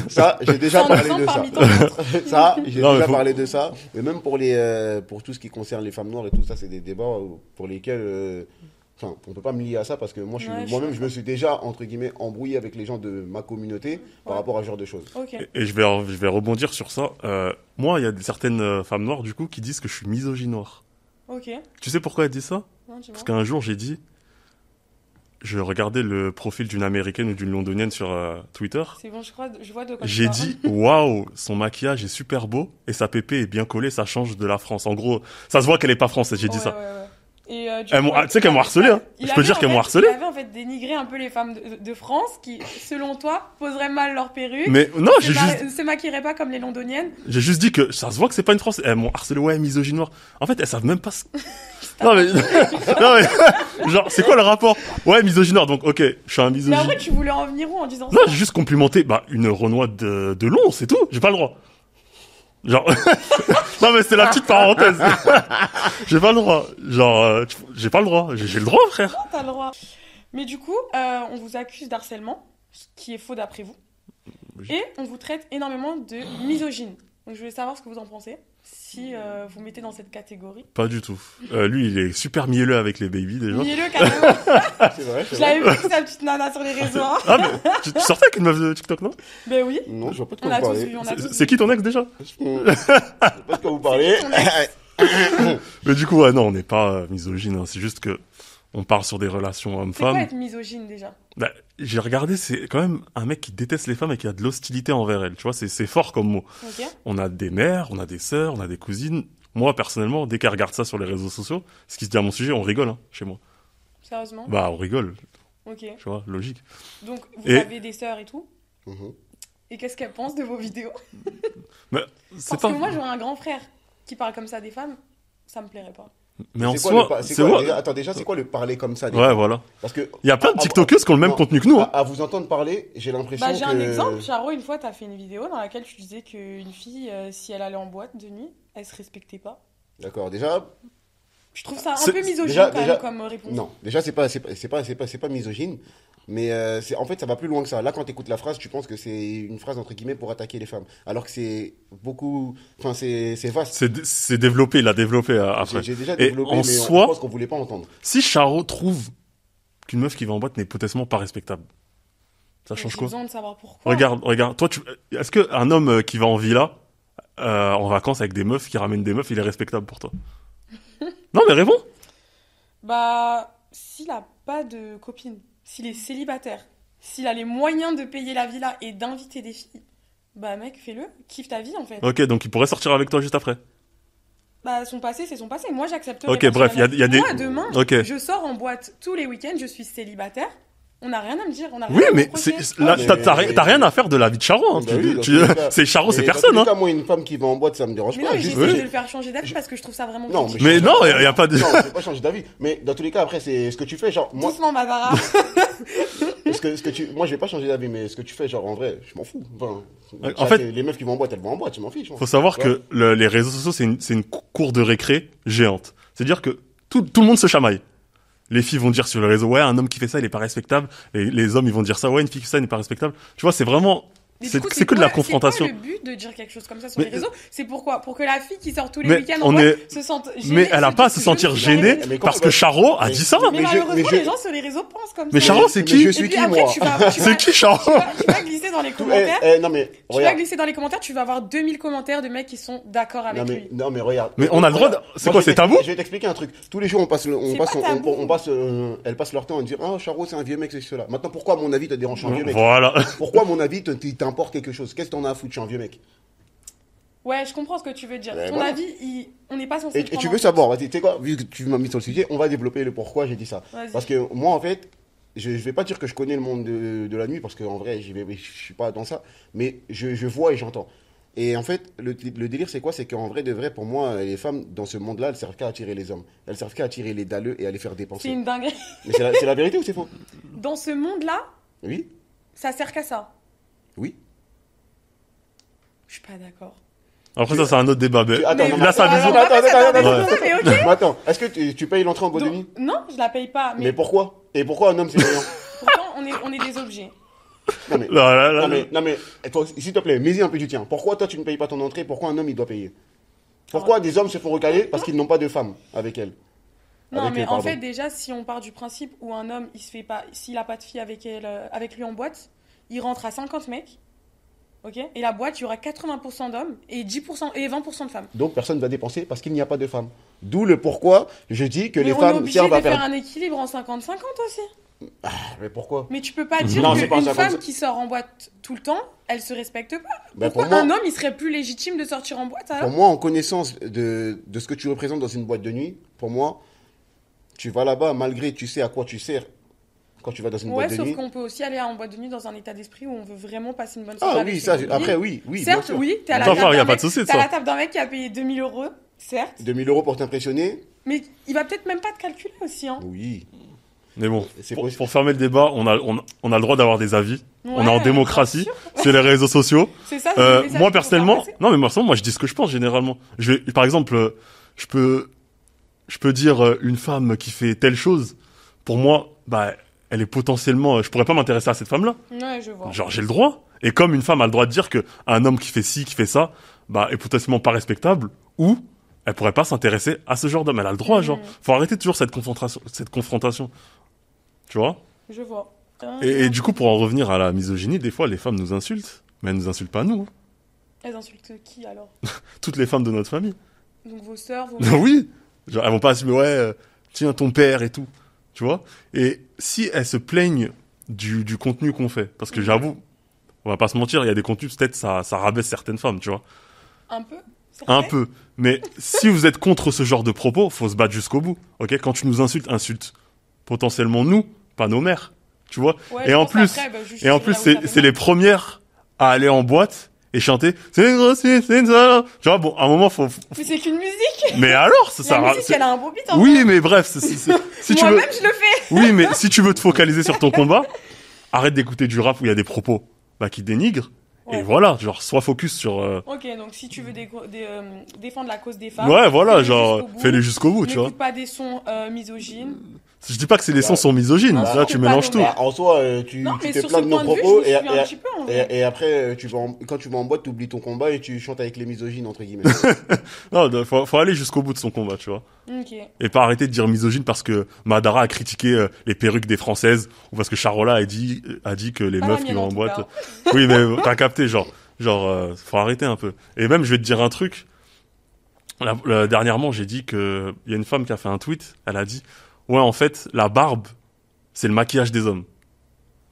Ça, j'ai déjà parlé de ça. Parmi tant d'autres. Ça, j'ai Non, mais déjà faut- parlé de ça. Mais même pour tout ce qui concerne les femmes noires et tout ça, c'est des débats pour lesquels, enfin, on peut pas me lier à ça parce que moi, Ouais, moi-même, je me suis déjà, entre guillemets, embrouillé avec les gens de ma communauté par Ouais. rapport à ce genre de choses. Ok. Et je vais rebondir sur ça. Moi, il y a certaines femmes noires, du coup, qui disent que je suis misogynoire. Ok. Tu sais pourquoi elles disent ça? Non, dis-moi. Parce qu'un jour, j'ai dit, je regardais le profil d'une américaine ou d'une londonienne sur Twitter. C'est bon, je vois de quoi tu J'ai parles. dit, waouh, son maquillage est super beau et sa pépé est bien collée, ça change de la France. En gros, ça se voit qu'elle est pas française, j'ai dit Ouais, ça. ouais, ouais. Et, du Elles coup, m'ont- tu sais qu'elles m'ont harcelé, hein. il Je peux avait, dire qu'elles en m'ont fait, harcelé. Il avait en fait dénigré un peu les femmes de France qui, selon toi, poseraient mal leur perruque. Mais non, Se maquilleraient pas comme les londoniennes. j'ai juste dit que ça se voit que c'est pas une Française. Elles m'ont harcelé, ouais, misogynoire. En fait, elles savent même pas non mais, non mais, genre, c'est quoi le rapport? Ouais, misogynoire, donc ok, je suis un Mais misogyne. en vrai, tu voulais en venir où en disant Non, ça? j'ai juste complimenté, une Renoir de long, c'est tout. J'ai pas le droit. Genre, non mais c'est la petite parenthèse. J'ai pas le droit. Genre, j'ai pas le droit. J'ai le droit, frère. T'as le droit. Mais du coup, on vous accuse d'harcèlement, ce qui est faux d'après vous. Oui. Et on vous traite énormément de misogyne. Donc je voulais savoir ce que vous en pensez. Si vous mettez dans cette catégorie. Pas du tout. Lui, il est super mielleux avec les babies déjà. Mielleux, carrément. C'est vrai, c'est Je vrai. l'avais vu avec sa petite nana sur les réseaux. Hein. Ah mais tu sortais avec une meuf de TikTok, non? Ben oui. Non, je vois pas de On quoi a vous tous parlez. vu, on a tous C'est qui ton ex déjà? Je vois pas de quoi vous parlez. Mais du coup, ouais, non, on n'est pas misogyne. Hein. C'est juste que on parle sur des relations C'est quoi hommes-femmes. être misogyne déjà? Bah, j'ai regardé, c'est quand même un mec qui déteste les femmes et qui a de l'hostilité envers elles. Tu vois, c'est fort comme mot. Ok. On a des mères, on a des sœurs, on a des cousines. Moi, personnellement, dès qu'elle regarde ça sur les réseaux sociaux, ce qui se dit à mon sujet, on rigole, hein, chez moi. Sérieusement? Bah, on rigole, Ok. tu vois, logique. Donc vous Et- avez des sœurs et tout. Mhm. Et qu'est-ce qu'elles pensent de vos vidéos? Mais c'est Parce pas. que moi j'aurais un grand frère qui parle comme ça des femmes, ça me plairait pas. Mais en C'est quoi soi, c'est c'est quoi, vrai. déjà, attends, déjà, c'est quoi le parler comme ça? Ouais, voilà. Parce que. Il y a plein de Ah, TikTokers qui ont le même non. contenu que nous. Hein. À vous entendre parler, j'ai l'impression Bah que. j'ai un exemple, Charo, une fois t'as fait une vidéo dans laquelle tu disais qu'une fille, si elle allait en boîte de nuit, elle se respectait pas. D'accord, déjà. Je trouve ça un C'est- peu misogyne déjà- quand déjà- même comme réponse. Non, déjà, c'est pas misogyne. Mais en fait, ça va plus loin que ça. Là, quand tu écoutes la phrase, tu penses que c'est une phrase entre guillemets pour attaquer les femmes. Alors que c'est beaucoup. Enfin, c'est vaste. C'est développé, il a développé après. J'ai déjà Et développé, en mais soi- je pense qu'on voulait pas entendre. Si Charo trouve qu'une meuf qui va en boîte n'est potentiellement pas respectable, ça Mais change j'ai quoi? besoin de savoir pourquoi. Regarde, toi, est-ce qu'un homme qui va en villa, en vacances avec des meufs, qui ramène des meufs, il est respectable pour toi? Non, mais réponds! Bah, s'il a pas de copine, s'il est célibataire, s'il a les moyens de payer la villa et d'inviter des filles, bah mec, fais-le, kiffe ta vie en fait. Ok, donc il pourrait sortir avec toi juste après. Bah son passé, c'est son passé. Moi, j'accepte. Ok, bref, il y a des... Moi, demain, Ok. je sors en boîte tous les week-ends, je suis célibataire. On n'a rien à me dire, on a rien Oui, à me mais reprocher. là, mais- t'as rien à faire de la vie de Charo. Hein. Bah oui, dans tous les cas. C'est Charo, c'est Mais dans personne. tous les Hein. cas, moi, une femme qui va en boîte, ça me dérange Mais pas. non, mais Juste- j'essaie Oui. de le faire changer d'avis parce que je trouve ça vraiment Non, critique. Mais non, il y a pas de... Non, c'est pas changer d'avis. Mais dans tous les cas, après, c'est ce que tu fais. Genre, moi, Doucement, Madara. moi, je vais pas changer d'avis, mais ce que tu fais, genre, en vrai, je m'en fous. Enfin, En ça, fait- c'est- les meufs qui vont en boîte, elles vont en boîte, je m'en fiche. Faut savoir que les réseaux sociaux, c'est une cour de récré géante. C'est-à-dire que tout le monde se chamaille. Les filles vont dire sur le réseau, ouais, un homme qui fait ça, il est pas respectable. Les hommes, ils vont dire ça, ouais, une fille qui fait ça, elle n'est pas respectable. Tu vois, c'est vraiment... Mais C'est du coup, que de la quoi- confrontation. C'est quoi le but de dire quelque chose comme ça sur Mais- les réseaux? C'est pourquoi? Pour que la fille qui sort tous les Mais week-ends on en boîte est- se sente gênée. Mais elle a pas à se dise, sentir je suis gênée arrivée. Mais comment parce on que va- Charo a Mais- dit ça. Mais je- malheureusement, mais je- les gens sur les réseaux pensent comme Mais ça. Charo, c'est Mais qui? je Et suis puis qui, après, moi C'est qui, Charo? tu vas glisser dans les commentaires. Non, mais, Tu vas regarde. glisser dans les commentaires, tu vas avoir 2000 commentaires de mecs qui sont d'accord avec lui. Non, mais regarde. Mais on a le droit de- c'est quoi, c'est tabou? Je vais t'expliquer un truc. Tous les jours, on passe, C'est pas tabou. elles passent leur temps à dire, ah, Charo, c'est un vieux mec, c'est cela. Maintenant, pourquoi, à mon avis, te dérange, je suis un vieux mec? Voilà. Pourquoi, à mon avis, t'importe quelque chose? Qu'est-ce que t'en as à foutre, je suis un vieux mec? Ouais, je comprends ce que tu veux dire. Ouais, Ton voilà. avis, on n'est pas censé. Et le tu prendre veux en savoir, vas-y, tu sais quoi, vu que tu m'as mis sur le sujet, on va développer le pourquoi j'ai dit ça. Vas-y. Parce que moi, en fait, je vais pas dire que je connais le monde de la nuit, parce qu'en vrai, je suis pas dans ça, mais je vois et j'entends. Et en fait, le délire, c'est quoi? C'est qu'en vrai, de vrai, pour moi, les femmes, dans ce monde-là, elles servent qu'à attirer les hommes. Elles servent qu'à attirer les dalleux et à les faire C'est dépenser. une dinguerie. Mais c'est la vérité ou c'est faux? Dans ce monde-là, Oui? ça sert qu'à ça. Oui? Je suis pas d'accord. Après, ça, c'est un autre débat. Mais Attends, non, là, ça attends, vise. attends, attends, mais attends, mais ok. Mais attends, est-ce que tu payes l'entrée en boîte de nuit? Non, je la paye pas. Mais Mais pourquoi? Et pourquoi un homme c'est payant? pourtant, on est des objets. Non mais, non mais, toi, s'il te plaît, mets-y un peu du tien. Pourquoi toi tu ne payes pas ton entrée? Pourquoi un homme il doit payer? Pourquoi des hommes se font recaler? Parce qu'ils n'ont pas de femme avec elles. Non, Avec mais eux, en pardon. fait, déjà, si on part du principe où un homme, il se fait pas, s'il a pas de fille avec elle, avec lui en boîte, il rentre à 50 mecs, ok? Et la boîte, il y aura 80% d'hommes et 10% et 20% de femmes. Donc personne ne va dépenser parce qu'il n'y a pas de femmes. D'où le pourquoi je dis que Mais les on est femmes, obligé si on de va faire faire. un équilibre en 50-50 aussi. Mais pourquoi? Mais tu peux pas dire Non, c'est pas qu'une 50. femme qui sort en boîte tout le temps, elle se respecte pas. Ben, Pourquoi pour moi- un homme, il serait plus légitime de sortir en boîte alors? Pour moi, en connaissance de ce que tu représentes dans une boîte de nuit, pour moi, tu vas là-bas malgré tu sais à quoi tu sers quand tu vas dans une Ouais, boîte de sauf nuit. qu'on peut aussi aller en boîte de nuit dans un état d'esprit où on veut vraiment passer une bonne soirée. Ah avec oui, ses ça, copines. après oui, bien Certes, sûr. oui, t'es à la Attends, table y a d'un pas mec- de souci de t'es à ça. la table d'un mec qui a payé 2000 €, certes, 2000 € pour t'impressionner? mais il va peut-être même pas te calculer aussi, hein. Oui. Mais bon, C'est pour, possible. pour fermer le débat, on a le droit d'avoir des avis. On est en Ouais, démocratie. bien sûr. C'est les réseaux sociaux. C'est ça. c'est le message Moi qu'il faut personnellement, faire passer. non mais moi je dis ce que je pense généralement. Par exemple, je peux dire une femme qui fait telle chose. Pour moi, bah elle est potentiellement, je pourrais pas m'intéresser à cette femme-là. Ouais, je vois. Genre j'ai le droit. Et comme une femme a le droit de dire que un homme qui fait ci, qui fait ça, bah est potentiellement pas respectable, ou elle pourrait pas s'intéresser à ce genre d'homme. Elle a le droit, genre. Faut arrêter toujours cette confrontation. Tu vois? Je vois. Et du coup, pour en revenir à la misogynie, des fois, les femmes nous insultent. Mais elles nous insultent pas nous. Hein. Elles insultent qui alors? Toutes les femmes de notre famille. Donc vos sœurs, vos... Oui. Genre, elles vont pas assumer, ouais, tiens, ton père et tout. Tu vois? Et si elles se plaignent du contenu qu'on fait, parce que j'avoue, on va pas se mentir, il y a des contenus, peut-être, ça rabaisse certaines femmes, tu vois? Un peu? Un peu. Mais si vous êtes contre ce genre de propos, faut se battre jusqu'au bout. Ok? Quand tu nous insultes, insulte potentiellement nous, pas nos mères. Tu vois? Ouais, et je en pense plus, qu'après, bah, juste et en tirer plus, là où ça fait c'est mal. les premières à aller en boîte et chanter c'est une grossiste, c'est une salope. Tu vois, bon, à un moment, faut. Mais c'est qu'une musique. Mais alors, ça La musique, c'est- elle a un beau beat en Oui, vrai. mais bref, si tu veux. Moi-même, je le fais. Oui, mais si tu veux te focaliser sur ton combat, arrête d'écouter du rap où il y a des propos bah, qui dénigrent. Et Ouais. voilà, genre, sois focus sur. Ok, donc si tu veux défendre la cause des femmes, Ouais, voilà, fais-le genre, jusqu'au bout. fais-les jusqu'au bout, tu vois. N'écoute pas des sons misogynes. Je dis pas que c'est les sons sont misogynes, Non, là, surtout tu pas mélanges nos tout. mères. En soi, tu Non, mais te sur plains ce de nos point de vue, propos je me suis un petit peu en vrai. et après, quand tu vas en boîte, tu oublies ton combat et tu chantes avec les misogynes, entre guillemets. Non, faut aller jusqu'au bout de son combat, tu vois. Ok. Et pas arrêter de dire misogyne parce que Madara a critiqué les perruques des Françaises ou parce que Charola a dit que les Pas la meufs qui mienne, vont en en tout boîte. cas. Oui, mais t'as capté, genre, faut arrêter un peu. Et même, je vais te dire un truc. Dernièrement, j'ai dit que il y a une femme qui a fait un tweet. Elle a dit, ouais, en fait, la barbe, c'est le maquillage des hommes.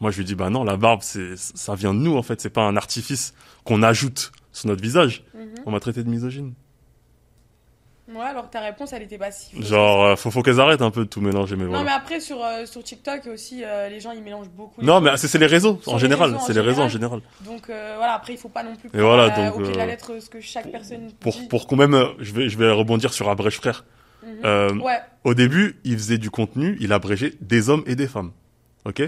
Moi, je lui dis, bah non, la barbe, ça vient de nous, en fait. C'est pas un artifice qu'on ajoute sur notre visage. Mhm. On m'a traité de misogyne. Ouais, alors que ta réponse, elle était pas si fausse. Genre, faut qu'elles arrêtent un peu de tout mélanger, mais Non, voilà. mais après, sur TikTok aussi, les gens, ils mélangent beaucoup. les Non, choses. mais c'est les réseaux, Sur en les général. réseaux, en C'est les réseaux en général. général. Donc voilà, après, il faut pas non plus Et voilà, prendre donc, au pied de la lettre ce que chaque personne dit. Pour quand même, je vais rebondir sur Abrège Frère. Mhm. Ouais, Au début, il faisait du contenu, il abrégeait des hommes et des femmes. Ok?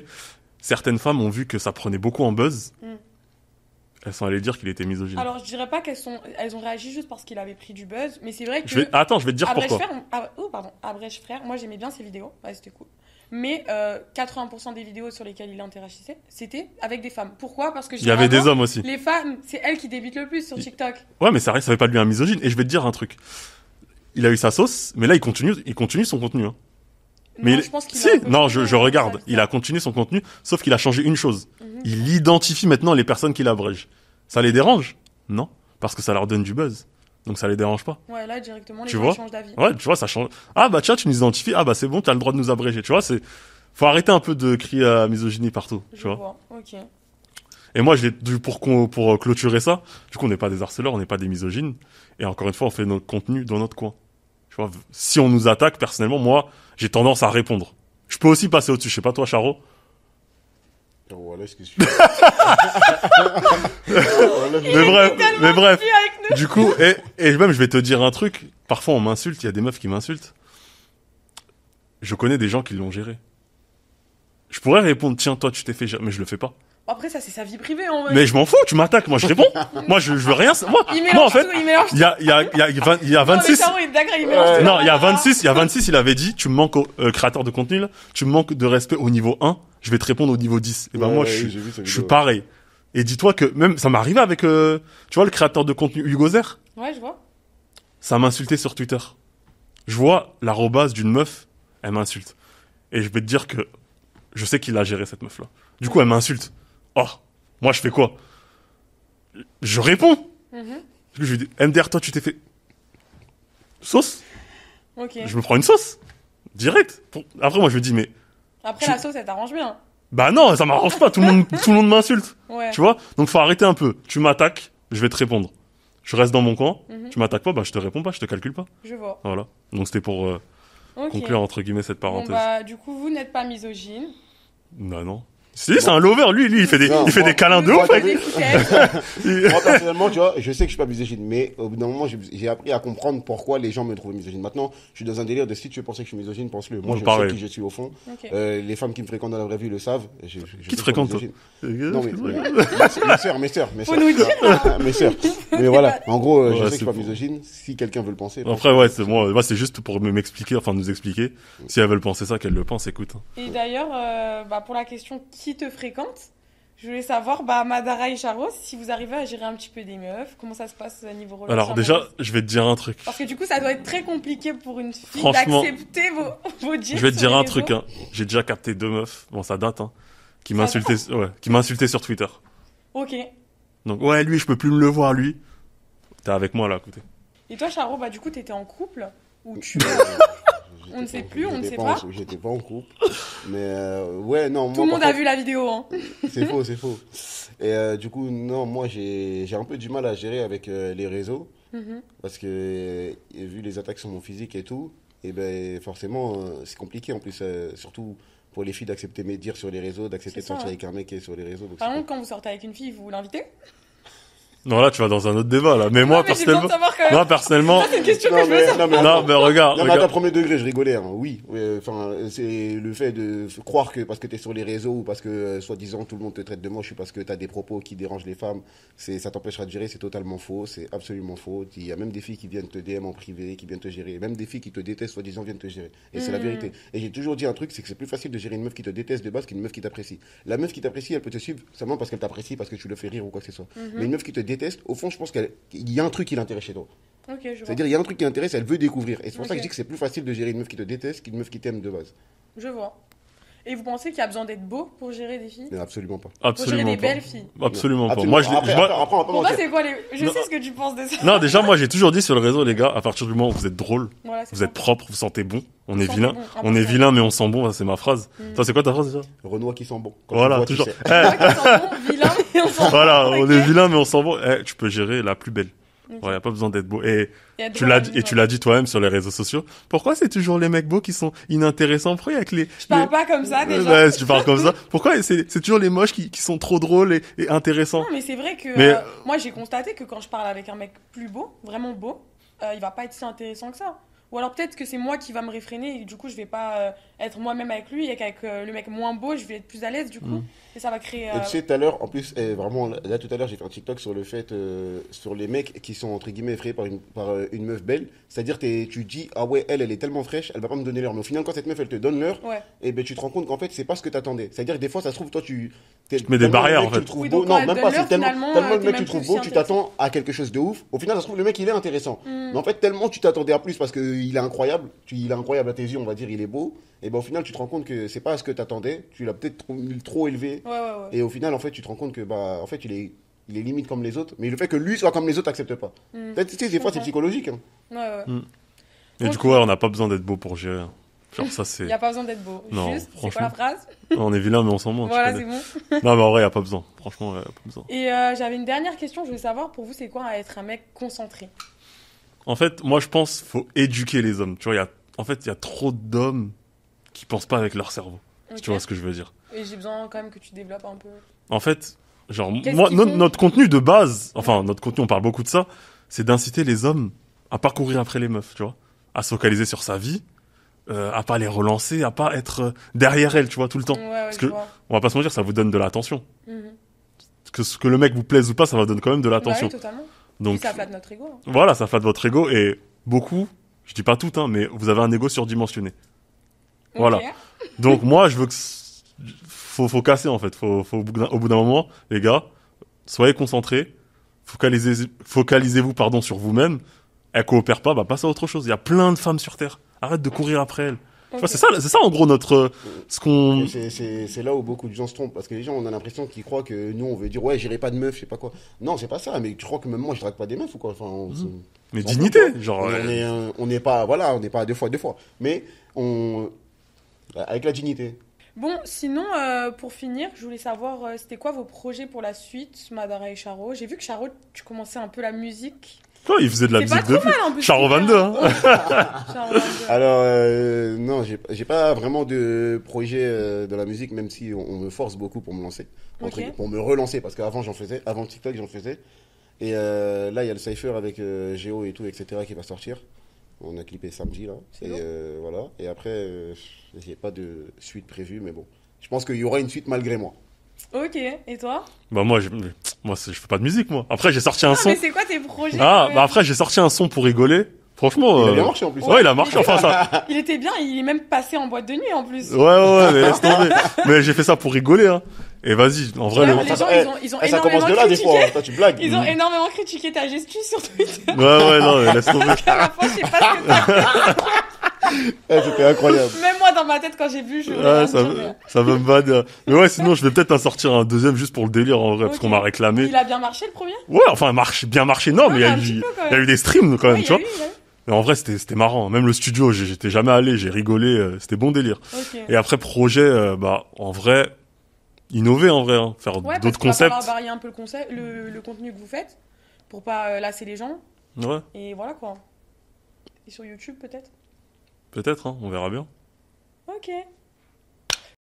Certaines femmes ont vu que ça prenait beaucoup en buzz. Mm. Elles sont allées dire qu'il était misogyne. alors je dirais pas elles ont réagi juste parce qu'il avait pris du buzz, mais c'est vrai que Attends, je vais te dire Abrège pourquoi. Frère, Abrège Frère, moi j'aimais bien ses vidéos, ouais, c'était cool. Mais 80% des vidéos sur lesquelles il interagissait, c'était avec des femmes. Pourquoi? Parce que Il y avait des hommes aussi. Les femmes, c'est elles qui débitent le plus sur TikTok. Ouais, mais ça fait pas de lui un misogyne. Et je vais te dire un truc. Il a eu sa sauce, mais là, il continue son contenu. Hein. Mais Non, je pense qu'il si, a un peu non, changé, je regarde. ça, Il a continué son contenu, sauf qu'il a changé une chose. Mhm. Il identifie maintenant les personnes qu'il abrège. Ça les dérange? Non, parce que ça leur donne du buzz. Donc ça les dérange pas. Ouais, là directement, les Tu gens vois changent d'avis. Ouais, tu vois, ça change. Ah bah tiens, tu nous identifies. Ah bah c'est bon, t'as le droit de nous abréger. Tu vois, faut arrêter un peu de crier à misogynie partout. Tu Je vois. vois, ok. Et moi, pour clôturer ça, du coup, on n'est pas des harceleurs, on n'est pas des misogynes. Et encore une fois, on fait notre contenu dans notre coin. Tu vois, si on nous attaque, personnellement, moi, j'ai tendance à répondre. Je peux aussi passer au-dessus. Je sais pas toi, Charo. Voilà ce que je suis. Mais bref. Du coup, et même, je vais te dire un truc. Parfois, on m'insulte. Il y a des meufs qui m'insultent. Je connais des gens qui l'ont géré. Je pourrais répondre, tiens, toi, tu t'es fait gérer, mais je le fais pas. Après, ça, c'est sa vie privée, en vrai. Mais je m'en fous, tu m'attaques, moi je réponds. Moi je veux rien. Il mélange Moi en fait, tout, il mélange tout. il y a 26. Non, mais il est d'accord, il mélange tout. Non, il y a 26, il avait dit, tu me manques au créateur de contenu là, tu me manques de respect au niveau 1, je vais te répondre au niveau 10. Et ben moi j'ai vu cette je vidéo, suis pareil. Et dis-toi que même ça m'est arrivé avec tu vois le créateur de contenu Hugo Zer, Ouais, je vois. ça m'insultait sur Twitter. Je vois l'arrobase d'une meuf, elle m'insulte. Et je vais te dire que je sais qu'il a géré cette meuf là. Du coup, elle m'insulte. Oh, moi je fais quoi? Je réponds. Je lui dis, MDR, toi tu t'es fait sauce. Ok. Je me prends une sauce. Direct. Après, moi, je me dis, mais. Après, la sauce, elle t'arrange bien. Bah non, ça m'arrange pas. Tout le monde m'insulte. Ouais. Tu vois? Donc, faut arrêter un peu. Tu m'attaques, je vais te répondre. Je reste dans mon coin. Tu m'attaques pas, bah, je te réponds pas, je te calcule pas. Je vois. Voilà. Donc, c'était pour Ok. conclure, entre guillemets, cette Bon, parenthèse. bah, du coup, vous n'êtes pas misogyne. Bah non. Si, c'est un lover. Lui, il fait des, Non, il fait moi- des câlins de Vous ouf. posez Avec... des foutaises. Moi, personnellement, tu vois, je sais que je suis pas misogyne, mais au bout d'un moment, j'ai appris à comprendre pourquoi les gens me trouvent misogyne. Maintenant, je suis dans un délire de si tu veux penser que je suis misogyne, pense-le. Moi, je Pareil. sais qui je suis au fond. Ok. Les femmes qui me fréquentent dans la vraie vie le savent. Je Qui sais te que fréquente, je toi suis misogyne. Non, mais mes sœurs. Faut nous dire, là. Mes sœurs. Mais voilà, en gros, Ouais, je sais que je c'est suis pas faux. misogyne. Si quelqu'un veut le penser. Après, ouais, c'est moi, c'est juste pour m'expliquer, enfin, nous expliquer. Si elles veulent penser ça, qu'elles le pensent, écoute. Et d'ailleurs, bah, pour la question qui te fréquente, je voulais savoir, bah, Madara et Charo, si vous arrivez à gérer un petit peu des meufs, comment ça se passe au niveau relation Alors, déjà, amoureuse je vais te dire un truc. Parce que du coup, ça doit être très compliqué pour une fille Franchement, d'accepter vos jeans Je vais te sur dire les un réseaux. truc, hein. J'ai déjà capté 2 meufs, bon ça date, hein, qui Ça m'insultaient sur Twitter. Ok. Donc ouais, lui, je peux plus me le voir, lui. T'es avec moi là, écoutez. Et toi, Charo, bah, du coup, t'étais en couple ou tu... On ne sait plus, on ne sait pas. J'étais pas en couple. Mais ouais, non. Tout le monde a vu la vidéo, hein. C'est faux, c'est faux. Et du coup, non, moi, j'ai un peu du mal à gérer avec les réseaux. Parce que, vu les attaques sur mon physique et tout, et ben forcément, c'est compliqué en plus, surtout pour les filles d'accepter mes dires sur les réseaux, d'accepter de C'est ça, sortir hein. avec un mec qui est sur les réseaux. Donc Par c'est exemple, quand vous sortez avec une fille, vous l'invitez? Non, là, tu vas dans un autre débat, là. Mais moi, mais j'ai besoin de personnellement, savoir quand même. moi, personnellement, C'est une question que Non, je veux savoir. non, mais non, attends. mais regarde, Non, mais attends, regarde. premier degré, je rigolais, hein. Oui. Enfin, c'est le fait de croire que parce que t'es sur les réseaux ou parce que, soi-disant, tout le monde te traite de moche ou parce que t'as des propos qui dérangent les femmes, ça t'empêchera de gérer, c'est totalement faux, c'est absolument faux. Il y a même des filles qui viennent te DM en privé, qui viennent te gérer. Même des filles qui te détestent, soi-disant, viennent te gérer. Et c'est la vérité. Et j'ai toujours dit un truc, c'est que c'est plus facile de gérer une meuf qui te déteste de base qu'une meuf qui t'apprécie. La meuf qui t'apprécie, elle peut te suivre seulement parce qu'elle t'apprécie, parce que tu le fais rire ou quoi que ce soit. Mais une meuf qui te déteste, au fond, je pense qu'il y a un truc qui l'intéresse chez toi. Ok, je vois. C'est-à-dire, il y a un truc qui l'intéresse, elle veut découvrir. Et c'est pour ça que Ok. je dis que c'est plus facile de gérer une meuf qui te déteste qu'une meuf qui t'aime de base. Je vois. Et vous pensez qu'il y a besoin d'être beau pour gérer des filles? Mais absolument pas. Pour gérer Absolument des pas. belles filles? Absolument pas. Absolument. Moi, je l'ai- après, moi- après, on va pas Pour toi, mentir. c'est quoi les... Je Non. sais ce que tu penses de ça. non, déjà, moi, j'ai toujours dit sur le réseau, les gars, à partir du moment où vous êtes drôle, Voilà, c'est vous ça. êtes propre, vous sentez bon, on est sentez vilain. bon, On est important. vilain, mais on sent bon, c'est ma phrase. Toi, c'est quoi ta phrase, déjà? Renoir qui sent bon. Quand Voilà, tu le vois, toujours. tu sais. Eh, Toi qui sens bon, vilain, mais on sent voilà, bon, on ok. est vilain, mais on sent bon. Eh, tu peux gérer la plus belle. Ok. Ouais, y a pas besoin d'être beau. Et Et être tu drôle l'as à dit, vivre. et tu l'as dit toi-même sur les réseaux sociaux. Pourquoi c'est toujours les mecs beaux qui sont inintéressants? Pourquoi avec les... Je parle pas comme ça, déjà. Ouais, si tu parles comme ça. Pourquoi c'est toujours les moches qui sont trop drôles et intéressants? Non, mais c'est vrai que Mais- moi j'ai constaté que quand je parle avec un mec plus beau, vraiment beau, il va pas être si intéressant que ça. Ou alors peut-être que c'est moi qui va me réfréner et du coup je vais pas être moi-même avec lui et qu'avec le mec moins beau je vais être plus à l'aise du coup. Et ça va créer. Et tu sais, tout à l'heure, en plus, vraiment, là, tout à l'heure, j'ai fait un TikTok sur le fait, sur les mecs qui sont, entre guillemets, effrayés par une meuf belle. C'est-à-dire, tu dis, ah ouais, elle est tellement fraîche, elle va pas me donner l'heure. Mais au final, quand cette meuf, elle te donne l'heure, Ouais. et ben, tu te rends compte qu'en fait, c'est pas ce que t'attendais. C'est-à-dire que des fois, ça se trouve, toi, tu mets des barrières, en fait. Tu le trouves Oui, beau. donc quand Non, elle même donne pas, l'heure, c'est tellement, finalement, tellement le t'es mec, même tu le trouves plus beau, aussi tu t'attends à quelque chose de ouf. Au final, ça se trouve, le mec, il est intéressant. Mais en fait, tellement tu t'attendais à plus parce qu'il est incroyable, il est incroyable à tes yeux, on va dire, il est beau. Et ben, au final, tu te rends compte que c'est pas ce que t'attendais. Tu l'as peut-être trop élevé. Ouais, ouais, ouais. Et au final, en fait, tu te rends compte que, bah, en fait, il est limite comme les autres. Mais le fait que lui soit comme les autres, accepte pas. Peut-être, tu sais, des fois, c'est comprends. psychologique. Hein. Ouais, ouais. Et du coup, ouais, on n'a pas besoin d'être beau pour gérer. Genre, ça, c'est. Il y a pas besoin d'être beau. Non, Juste, c'est quoi franchement. la phrase? On est vilain, mais on sent bon. tu Voilà, connais. c'est bon. Non, mais en vrai, y a pas besoin. Franchement, y a pas besoin. Et j'avais une dernière question, je voulais savoir pour vous c'est quoi être un mec concentré? En fait, moi, je pense faut éduquer les hommes. Tu vois, en fait, il y a trop d'hommes qui pensent pas avec leur cerveau. Si tu Ok. vois ce que je veux dire. Et j'ai besoin quand même que tu développes un peu. En fait, genre, Qu'est-ce moi, qu'ils font notre contenu de base, enfin, notre contenu, on parle beaucoup de ça, c'est d'inciter les hommes à pas courir après les meufs, tu vois, à se focaliser sur sa vie, à pas les relancer, à pas être derrière elles, tu vois, tout le temps. Ouais, que- On va pas se mentir, ça vous donne de l'attention. Que ce que le mec vous plaise ou pas, ça va donner quand même de l'attention. Bah oui, totalement. Donc Puis ça flatte notre ego. Hein. voilà, ça flatte votre ego et beaucoup, je dis pas tout, hein, mais vous avez un ego surdimensionné. Voilà. Ok. Donc moi, je veux que faut casser en fait. Faut au bout d'un moment, les gars, soyez concentrés, focalisez-vous pardon sur vous-même. Elle coopère pas, bah passez à autre chose. Il y a plein de femmes sur terre. Arrête de courir après elles. Tu vois, Ok. c'est ça en gros notre ce qu'on. Et c'est là où beaucoup de gens se trompent parce que les gens on a l'impression qu'ils croient que nous on veut dire ouais j'irai pas de meuf je sais pas quoi non c'est pas ça mais tu crois que même moi je drague pas des meufs ou quoi enfin Mais on dignité, fout, quoi. genre. on n'est pas voilà on n'est pas à deux fois mais on avec la dignité. Bon, sinon, pour finir, je voulais savoir, c'était quoi vos projets pour la suite, Madara et Charo? J'ai vu que Charo, tu commençais un peu la musique. Quoi, il faisait de la C'est pas musique trop depuis. mal en plus. Charo 22, hein. Charo 22. Alors non j'ai pas vraiment de projet de la musique même si on me force beaucoup pour me lancer Ok. pour me relancer parce qu'avant j'en faisais avant TikTok j'en faisais et là il y a le Cypher avec Géo et tout etc qui va sortir. On a clippé samedi là. C'est Et bon. voilà. Et après, j'ai pas de suite prévue, mais bon. Je pense qu'il y aura une suite malgré moi. Ok, et toi? Bah moi, je fais pas de musique moi. Après j'ai sorti un Ah, son. mais c'est quoi tes projets? Ah, ouais. bah après j'ai sorti un son pour rigoler. Franchement. Il a bien marché en plus. Ouais, il a marché. Enfin ça. Il était bien, il est même passé en boîte de nuit en plus. Ouais, mais laisse tomber. Mais j'ai fait ça pour rigoler, hein. Et vas-y, en vrai, Ouais, le. mais les gens, ils ont ça commence énormément de là des critiqué. fois. Toi, tu blagues. Ils ont énormément critiqué ta gestu sur Twitter. Ouais, non, mais laisse tomber. À la fois, je sais pas ce que t'as. C'était incroyable. Même moi, dans ma tête, quand j'ai vu, je voulais Ouais, rien ça, dire, mais- ça va me vanner. Mais ouais, sinon, je vais peut-être en sortir un deuxième juste pour le délire, en vrai, parce Ok. qu'on m'a réclamé. Il a bien marché le premier? Ouais, enfin, bien marché, non, mais il y a un petit eu, peu, quand il y a même. eu des streams, quand même, Ouais, tu vois. il y a eu. Mais en vrai, c'était marrant. Même le studio, j'étais jamais allé, j'ai rigolé, c'était bon délire. Ok. Et après, projet, bah, en vrai, innover, en vrai, hein, faire Ouais, d'autres parce qu'il va falloir concepts. varier un peu le contenu que vous faites pour pas lasser les gens. Ouais, Et voilà quoi. Et sur YouTube peut-être? peut-être, hein, on verra bien. Ok.